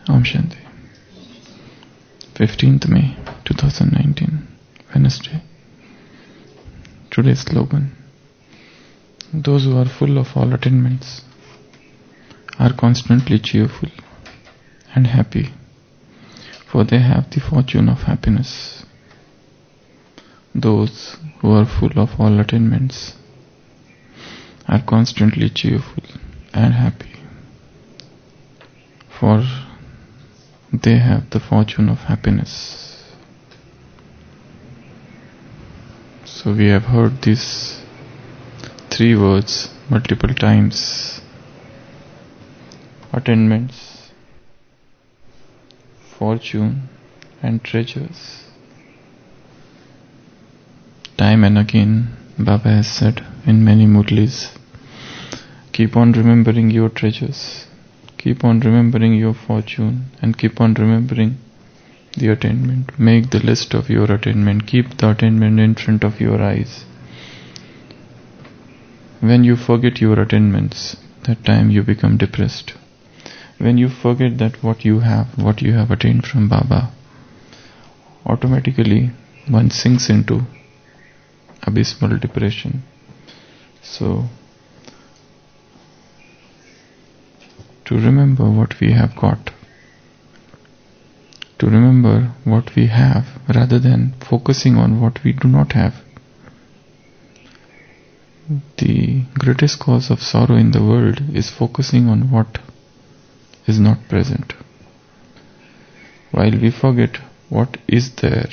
Om Shanti. 15th May 2019, Wednesday. Today's slogan: those who are full of all attainments are constantly cheerful and happy, for they have the fortune of happiness. Those who are full of all attainments are constantly cheerful and happy, for they have the fortune of happiness. So we have heard these three words multiple times: attainments, fortune and treasures. Time and again Baba has said in many murlis, keep on remembering your treasures, keep on remembering your fortune, and keep on remembering the attainment. Make the list of your attainment, keep the attainment in front of your eyes. When you forget your attainments, that time you become depressed. When you forget that what you have attained from Baba, automatically one sinks into abysmal depression. So, to remember what we have got, to remember what we have rather than focusing on what we do not have. The greatest cause of sorrow in the world is focusing on what is not present, while we forget what is there.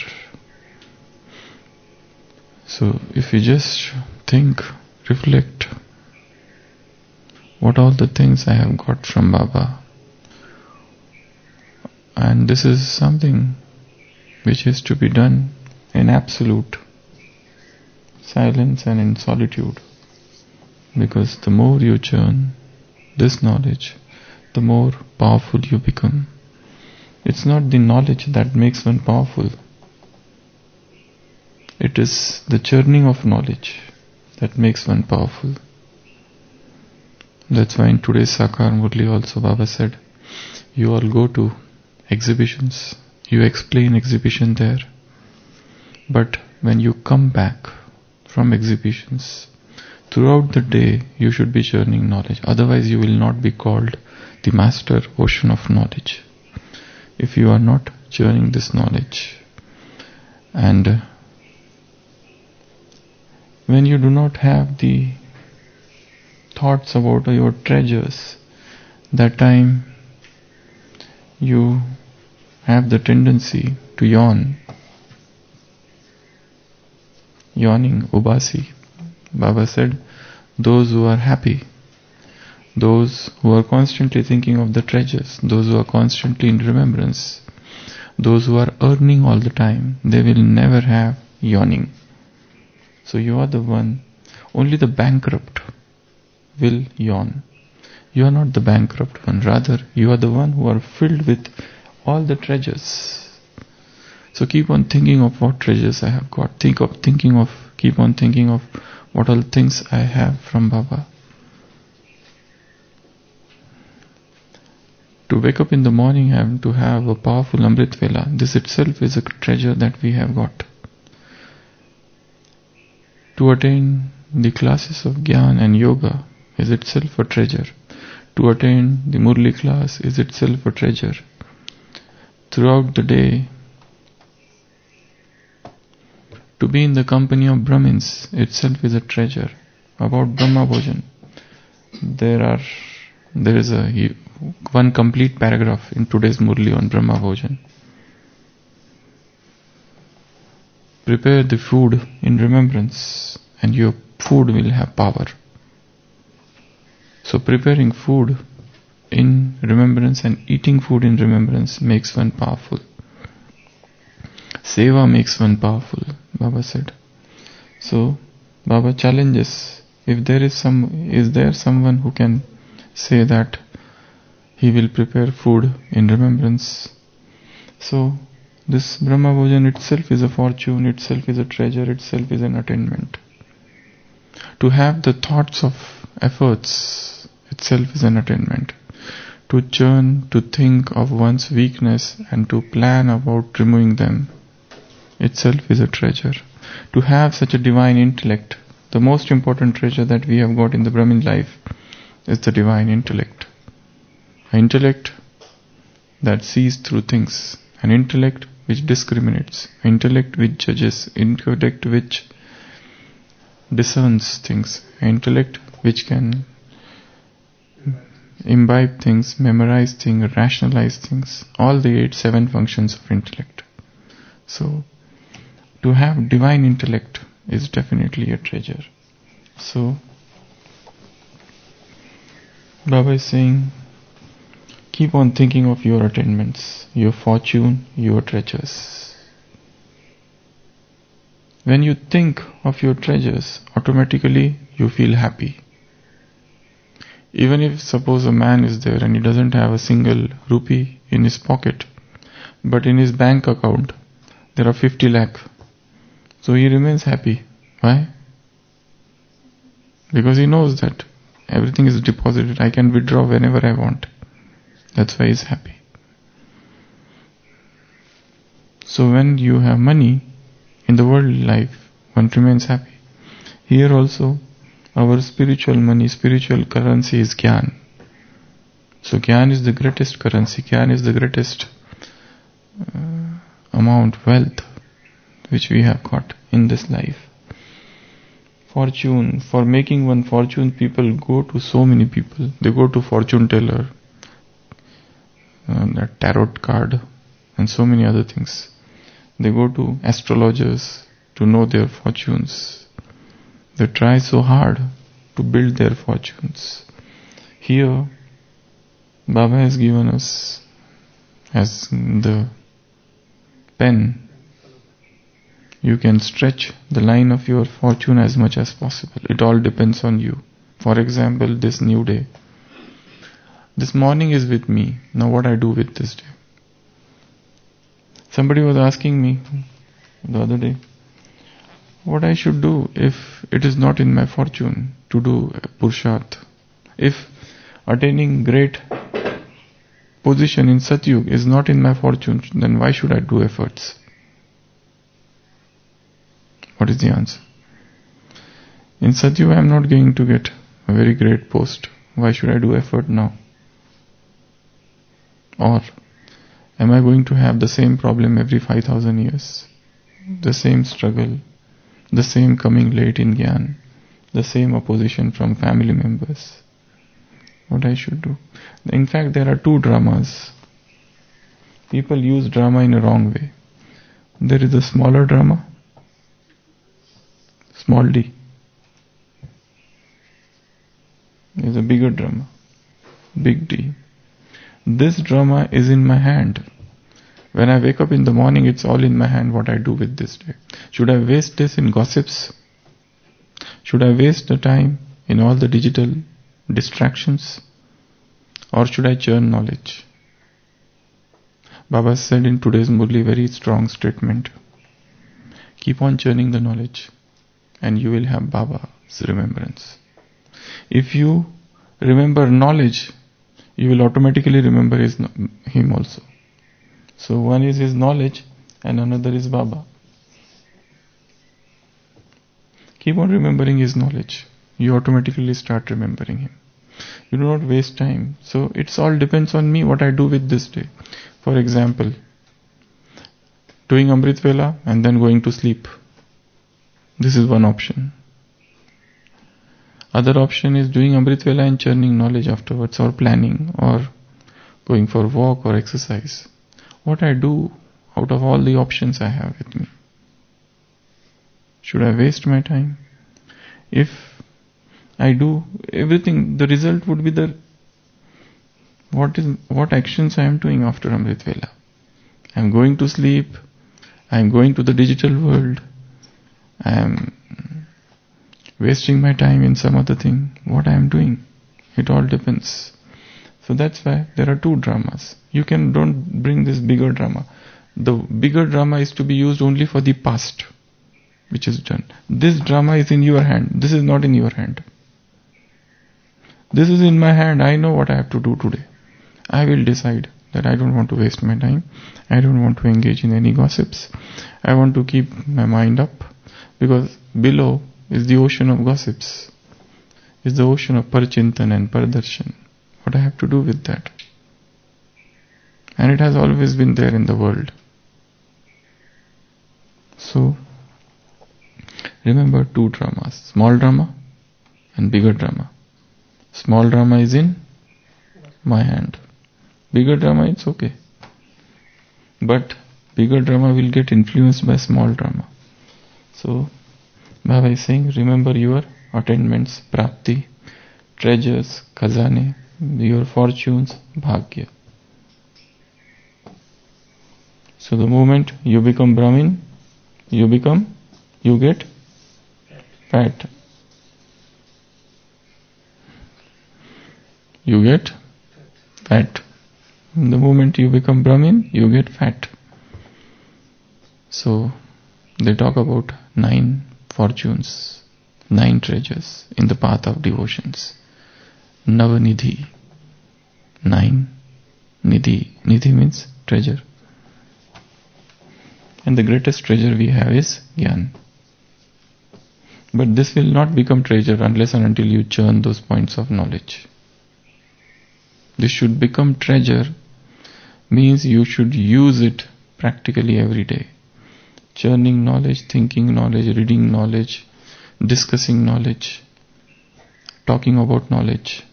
So if we just think, reflect, what all the things I have got from Baba, and this is something which is to be done in absolute silence and in solitude, because the more you churn this knowledge, the more powerful you become. It's not the knowledge that makes one powerful. It is the churning of knowledge that makes one powerful. That's why in today's Sakar Murli also Baba said, you all go to exhibitions, you explain exhibition there, but when you come back from exhibitions, throughout the day you should be churning knowledge. Otherwise you will not be called the master ocean of knowledge, if you are not churning this knowledge. And when you do not have the thoughts about your treasures, that time you have the tendency to yawn. Yawning, ubasi. Baba said, those who are happy, those who are constantly thinking of the treasures, those who are constantly in remembrance, those who are earning all the time, they will never have yawning. So you are the one, only the bankrupt will yawn. You are not the bankrupt one, rather you are the one who are filled with all the treasures. So keep on thinking of what treasures I have got. Keep on thinking of what all things I have from Baba. To wake up in the morning and to have a powerful Amrit Vela, this itself is a treasure that we have got. To attain the classes of Gyan and Yoga is itself a treasure. To attain the Murli class is itself a treasure. Throughout the day, to be in the company of Brahmins itself is a treasure. About Brahma Bhojan, there is one complete paragraph in today's Murli on Brahma Bhojan. Prepare the food in remembrance and your food will have power. So preparing food in remembrance and eating food in remembrance makes one powerful. Seva makes one powerful, Baba said. So Baba challenges, is there someone who can say that he will prepare food in remembrance? So this Brahma Bhojan itself is a fortune, itself is a treasure, itself is an attainment. To have the thoughts of efforts itself is an attainment. to churn, to think of one's weakness and to plan about removing them itself is a treasure. To have such a divine intellect, the most important treasure that we have got in the Brahmin life is the divine intellect. An intellect that sees through things, an intellect which discriminates, an intellect which judges, an intellect which discerns things, an intellect which can imbibe things, memorize things, rationalize things, all the 7 functions of intellect. So, to have divine intellect is definitely a treasure. So, Baba is saying, keep on thinking of your attainments, your fortune, your treasures. When you think of your treasures, automatically you feel happy. Even if suppose a man is there and he doesn't have a single rupee in his pocket, but in his bank account there are 50 lakh, so he remains happy. Why? Because he knows that everything is deposited, I can withdraw whenever I want. That's why he's happy. So when you have money in the world life, one remains happy. Here also, our spiritual money, spiritual currency is Gyan. So Gyan is the greatest currency. Gyan is the greatest amount, wealth, which we have got in this life. Fortune, for making one fortune, people go to so many people. They go to fortune teller, a tarot card, and so many other things. They go to astrologers to know their fortunes. They try so hard to build their fortunes. Here, Baba has given us as the pen. You can stretch the line of your fortune as much as possible. It all depends on you. For example, this new day. This morning is with me. Now what I do with this day? Somebody was asking me the other day, what I should do if it is not in my fortune to do Purusharth. If attaining great position in Satyug is not in my fortune, then why should I do efforts? What is the answer? In Satyug I am not going to get a very great post. Why should I do effort now? Or am I going to have the same problem every 5,000 years? The same struggle, the same coming late in Gyan, the same opposition from family members. What I should do? In fact, there are 2 dramas. People use drama in a wrong way. There is a smaller drama, small d. There is a bigger drama, big D. This drama is in my hand. When I wake up in the morning, it's all in my hand what I do with this day. Should I waste this in gossips? Should I waste the time in all the digital distractions? Or should I churn knowledge? Baba said in today's Murli very strong statement. Keep on churning the knowledge and you will have Baba's remembrance. If you remember knowledge, you will automatically remember him also. So one is his knowledge and another is Baba. Keep on remembering his knowledge. You automatically start remembering him. You do not waste time. So it all depends on me what I do with this day. For example, doing Amrit Vela and then going to sleep. This is one option. Other option is doing Amrit Vela and churning knowledge afterwards, or planning, or going for a walk or exercise. What I do out of all the options I have with me. Should I waste my time? If I do everything, the result would be what actions I am doing after Amrit Vela. I am going to sleep, I am going to the digital world, I am wasting my time in some other thing. What I am doing? It all depends. So that's why there are 2 dramas. You don't bring this bigger drama. The bigger drama is to be used only for the past, which is done. This drama is in your hand. This is not in your hand. This is in my hand. I know what I have to do today. I will decide that I don't want to waste my time. I don't want to engage in any gossips. I want to keep my mind up, because below is the ocean of gossips, is the ocean of parchintan and pardarshan. What I have to do with that? And it has always been there in the world. So, remember two dramas, small drama and bigger drama. Small drama is in my hand. Bigger drama, it's okay. But bigger drama will get influenced by small drama. So, Baba is saying, remember your attainments, prapti, treasures, khazane, your fortunes, bhagya. So the moment you become Brahmin, you get fat. You get fat. The moment you become Brahmin, you get fat. So they talk about 9 fortunes, 9 treasures in the path of devotions. Navanidhi. 9 nidhi. Nidhi means treasure. And the greatest treasure we have is Gyan. But this will not become treasure unless and until you churn those points of knowledge. This should become treasure means you should use it practically every day. Churning knowledge, thinking knowledge, reading knowledge, discussing knowledge, talking about knowledge,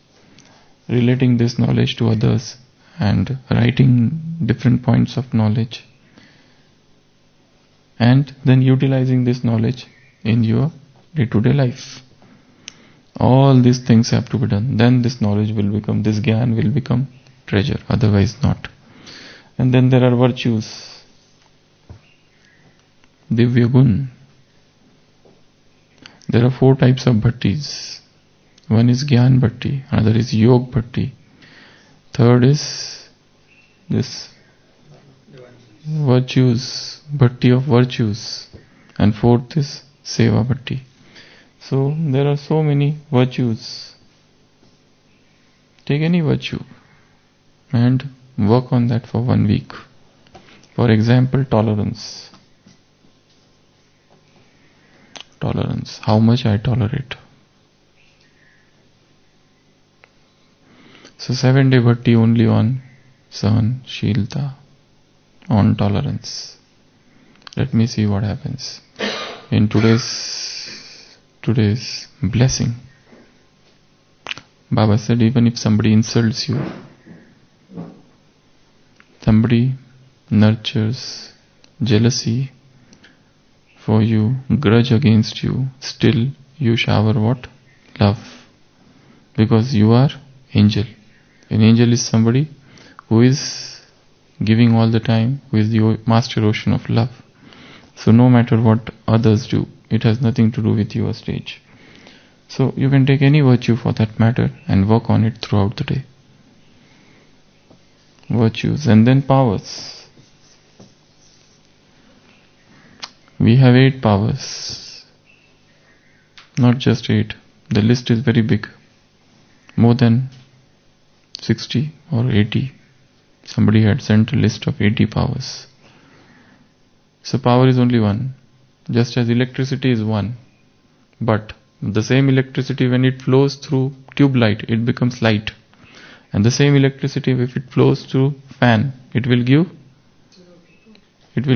relating this knowledge to others, and writing different points of knowledge, and then utilizing this knowledge in your day-to-day life. All these things have to be done. Then this knowledge will become, this Gyan will become treasure, otherwise not. And then there are virtues. Divya Gun. There are 4 types of bhattis. One is Gyan Bhatti, another is Yog Bhatti, third is this virtues, Bhatti of virtues, and fourth is Seva Bhatti. So there are so many virtues. Take any virtue and work on that for 1 week. For example, tolerance. Tolerance. How much I tolerate. So 7-day bhatti only on Sahanshilta, on tolerance. Let me see what happens. In today's blessing, Baba said, even if somebody insults you, somebody nurtures jealousy for you, grudge against you, still you shower what? Love. Because you are angel. An angel is somebody who is giving all the time, who is the master ocean of love. So no matter what others do, it has nothing to do with your stage. So you can take any virtue for that matter and work on it throughout the day. Virtues. And then powers. We have 8 powers. Not just 8. The list is very big. More than 60 or 80. Somebody had sent a list of 80 powers. So power is only one. Just as electricity is one. But the same electricity, when it flows through tube light, it becomes light. And the same electricity, if it flows through fan, it will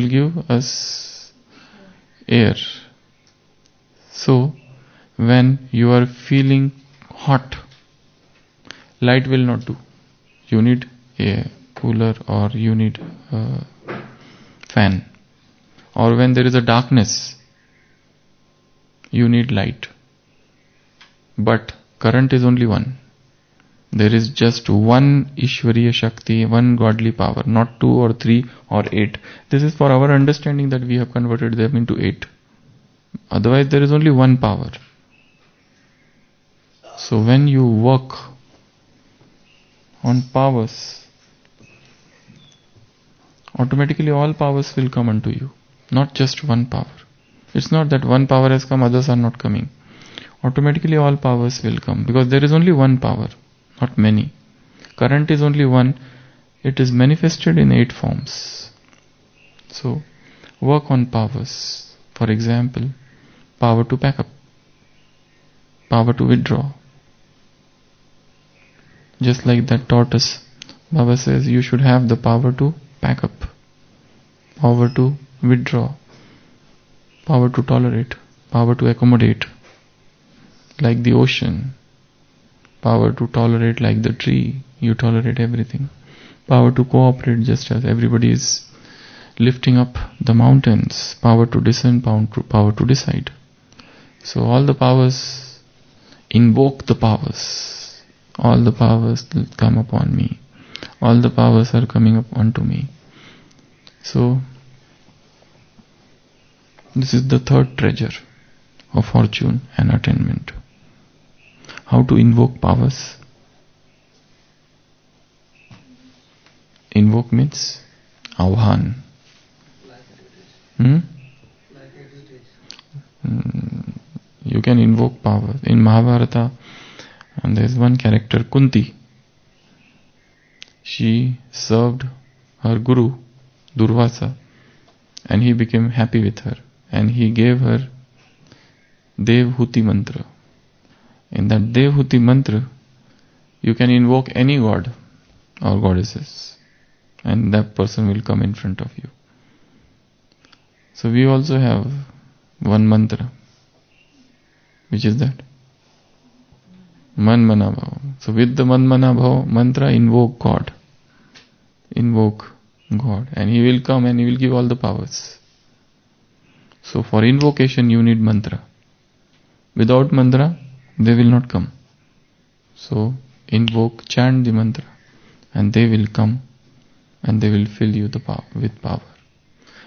give us air. So when you are feeling hot, light will not do. You need a cooler or you need a fan. Or when there is a darkness, you need light. But current is only one. There is just one Ishwariya Shakti, one godly power, not 2 or 3 or 8. This is for our understanding that we have converted them into 8. Otherwise there is only one power. So when you work on powers, automatically all powers will come unto you. Not just one power. It's not that one power has come, others are not coming. Automatically all powers will come because there is only one power, not many. Current is only one, It is manifested in 8 forms. So, work on powers. For example, power to pack up, power to withdraw. Just like that tortoise, Baba says you should have the power to pack up, power to withdraw, power to tolerate, power to accommodate, like the ocean, power to tolerate like the tree, you tolerate everything, power to cooperate just as everybody is lifting up the mountains, power to discern, power to decide. So all the powers, invoke the powers, all the powers will come upon me, all the powers are coming up onto me. So this is the third treasure of fortune and attainment. How to invoke powers? Invoke means avhan. You can invoke power. In Mahabharata, and there is one character, Kunti. She served her guru, Durvasa, and he became happy with her. And he gave her Devhuti mantra. In that Devhuti mantra, you can invoke any god or goddesses, and that person will come in front of you. So we also have one mantra. Which is that? Man Mana Bhava. So with the Man Mana Bhava mantra, invoke God. Invoke God. And He will come and He will give all the powers. So for invocation you need mantra. Without mantra, they will not come. So invoke, chant the mantra, and they will come and they will fill you with power.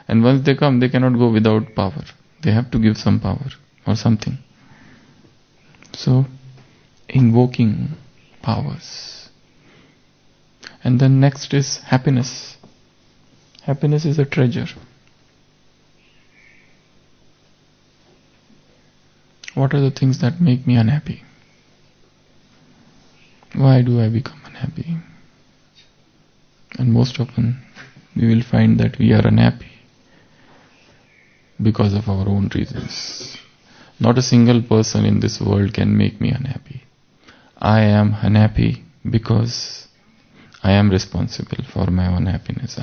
And once they come, they cannot go without power. They have to give some power or something. So, invoking powers. And then next is happiness. Happiness is a treasure. What are the things that make me unhappy? Why do I become unhappy? And most often we will find that we are unhappy because of our own reasons. Not a single person in this world can make me unhappy. I am unhappy because I am responsible for my own happiness.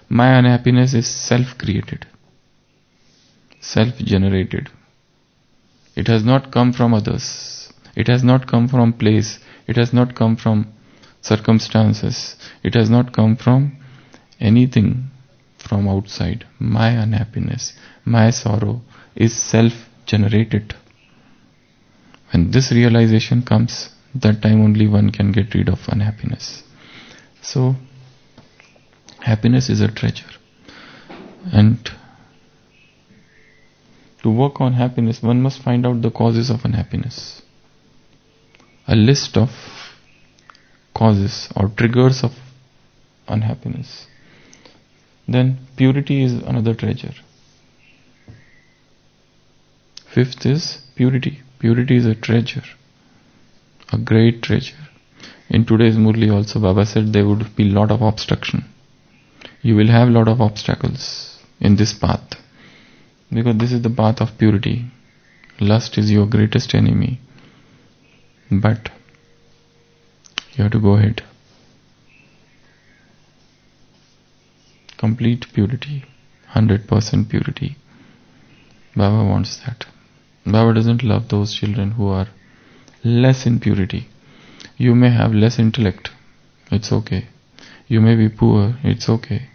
My unhappiness is self-created, self-generated. It has not come from others. It has not come from place. It has not come from circumstances. It has not come from anything from outside. My unhappiness, my sorrow is self-generated. When this realization comes, that time only one can get rid of unhappiness. So, happiness is a treasure. And to work on happiness, one must find out the causes of unhappiness. A list of causes or triggers of unhappiness. Then purity is another treasure. Fifth is purity. Purity is a treasure, a great treasure. In today's Murli also Baba said there would be a lot of obstruction. You will have a lot of obstacles in this path, because this is the path of purity. Lust is your greatest enemy, but you have to go ahead. Complete purity, 100% purity. Baba wants that. Baba doesn't love those children who are less in purity. You may have less intellect, it's okay. You may be poor, it's okay.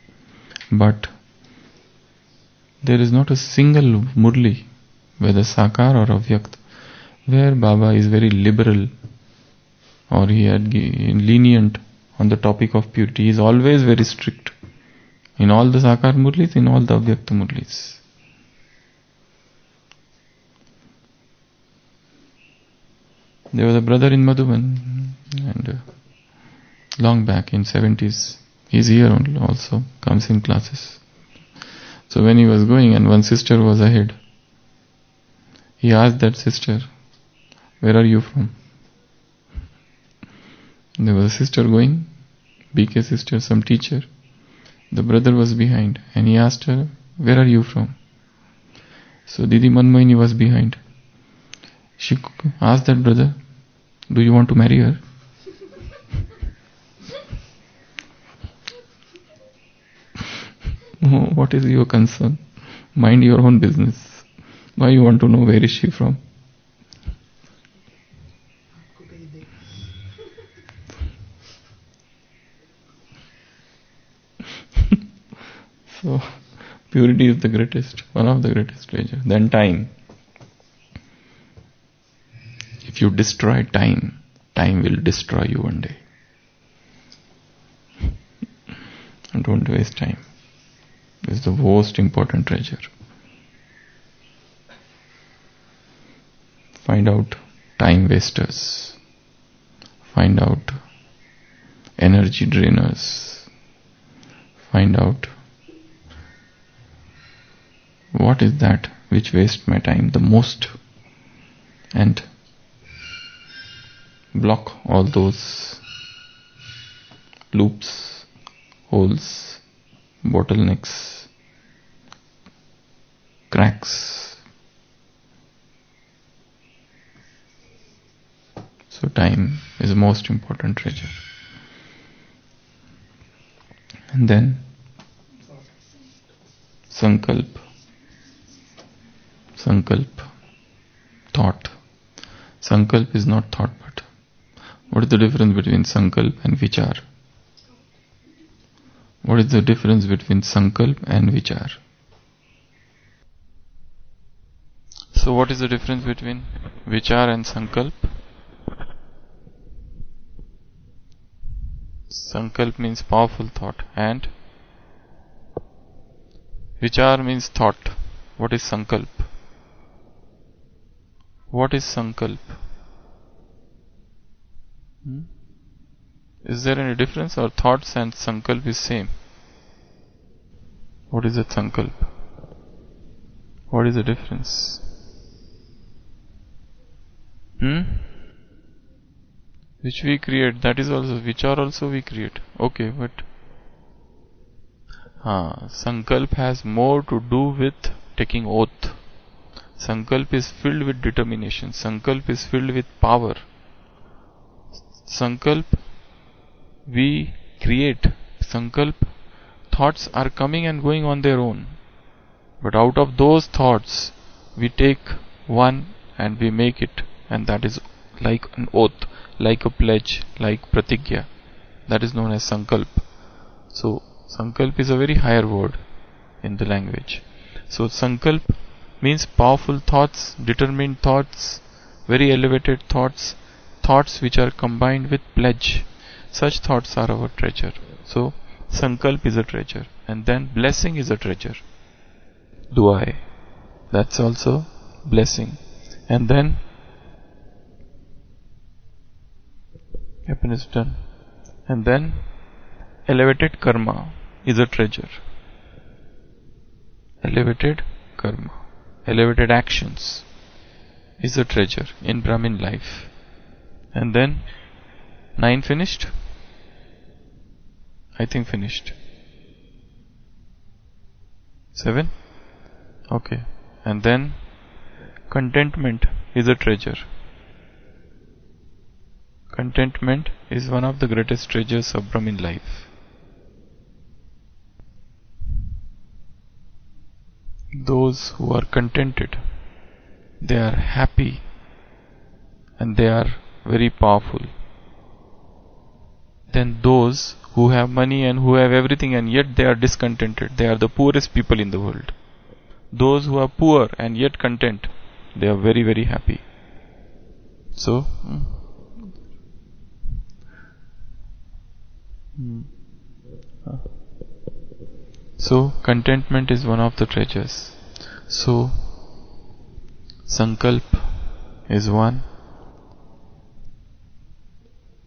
But there is not a single Murli, whether Sakar or Avyakt, where Baba is very liberal or he had lenient on the topic of purity. He is always very strict. In all the Sakar Murlis, in all the Avyakta Murlis. There was a brother in Madhuban, and long back in 70s, he's here only also, comes in classes. So when he was going and one sister was ahead, he asked that sister, "Where are you from?" There was a sister going, BK sister, some teacher. The brother was behind and he asked her, "Where are you from?" So Didi Manmohini was behind. She asked that brother, "Do you want to marry her?" "No, what is your concern? Mind your own business. Why you want to know where is she from?" So purity is the greatest, one of the greatest treasure. Then time. If you destroy time, time will destroy you one day. And don't waste time. This is the most important treasure. Find out time wasters. Find out energy drainers. Find out what is that which wastes my time the most, and block all those loops, holes, bottlenecks, cracks. So time is the most important treasure. And then sankalp, thought. Sankalp is not thought, but what is the difference between sankalp and vichar? What is the difference between sankalp and vichar? So what is the difference between vichar and sankalp? Sankalp means powerful thought and vichar means thought. What is sankalp? What is sankalp? Is there any difference, or thoughts and sankalp is same? What is a sankalp? What is the difference? Which we create, that is also, vichar also we create. Okay, but sankalp has more to do with taking oath. Sankalp is filled with determination. Sankalp is filled with power. Sankalp we create. Sankalp, thoughts are coming and going on their own. But out of those thoughts, we take one and we make it. And that is like an oath, like a pledge, like pratigya. That is known as sankalp. So, sankalp is a very higher word in the language. So, sankalp means powerful thoughts, determined thoughts, very elevated thoughts, thoughts which are combined with pledge. Such thoughts are our treasure. So, sankalp is a treasure. And then blessing is a treasure. Dua. That's also blessing. And then happiness done. And then elevated karma is a treasure. Elevated karma, elevated actions is a treasure in Brahmin life. And then 9 finished? I think finished. 7? Okay. And then contentment is a treasure. Contentment is one of the greatest treasures of Brahmin life. Those who are contented, they are happy and they are very powerful. Then those who have money and who have everything and yet they are discontented, they are the poorest people in the world. Those who are poor and yet content, they are very, very happy. So, contentment is one of the treasures. So, sankalp is one.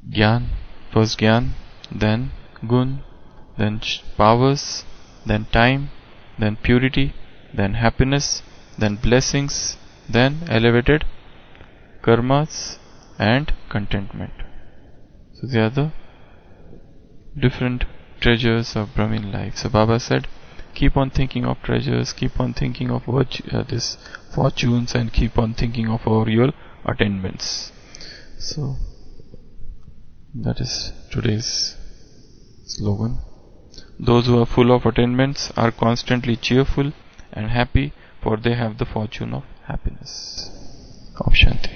Gyan, first Gyan, then Gun, then powers, then time, then purity, then happiness, then blessings, then elevated karmas and contentment. So they are the different treasures of Brahmin life. So Baba said, keep on thinking of treasures, keep on thinking of this fortunes, and keep on thinking of all your attainments. So that is today's slogan. Those who are full of attainments are constantly cheerful and happy, for they have the fortune of happiness. Om Shanti.